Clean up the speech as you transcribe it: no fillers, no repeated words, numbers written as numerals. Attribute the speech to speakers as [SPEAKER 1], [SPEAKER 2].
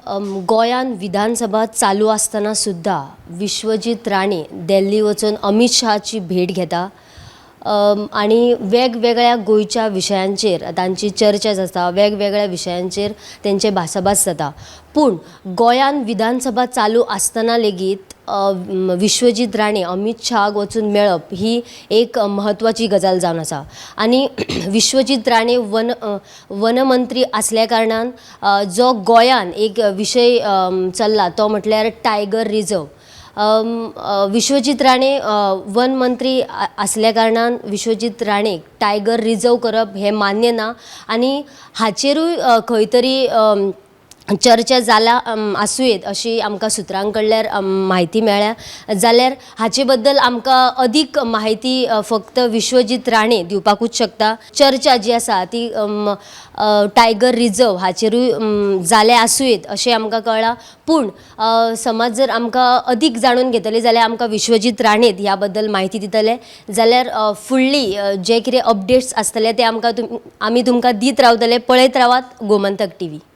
[SPEAKER 1] गोंयान विधानसभा चालू आसतना सुद्धा विश्वजीत राणे दिल्ली वचून अमित शहाची भेट घेता आणि वेगवेगळ्या गोयच्या विशयांचेर तांची चर्चा जाता, वेगवेगळ्या विशयांचेर तेंचे भासाभास जाता। पूण गोंयान विधानसभा चालू आसतना लेगीत विश्वजीत राणे अमित शहाक वचून मेळप ही एक महत्वाची गजाल जावन आसा। आणि विश्वजीत राणे वनमंत्री असल्या कारणान जो गोंयान एक विषय चल्ला तो म्हटल्यार टायगर रिजर्व। विश्वजीत राणे वन मंत्री असल्या कारणान विश्वजीत राणे टायगर रिजर्व करप हे मान्य ना आणि हाचेरूय खंय तरी चर्चा जाला आसूयेत अशी आमकां सुत्रां कडल्यार माहिती मेळ्ळ्या। जाल्यार हाचे बद्दल आमकां अदीक माहिती फक्त विश्वजीत राणे दिवपाकूच शकता। चर्चा जी आसा ती टायगर रिजर्व हाचेरूय जाले आसूयेत अशें आमकां कळ्ळां। पूण समज जर आमकां अदीक जाणून घेतले जाल्यार आमकां विश्वजीत राणे ह्या बद्दल माहिती दितले, जाल्यार फुडली जे कितें अपडेट्स आसतले ते आमी तुमकां दीत रावतले। पळयत रावात गोमंतक टीव्ही।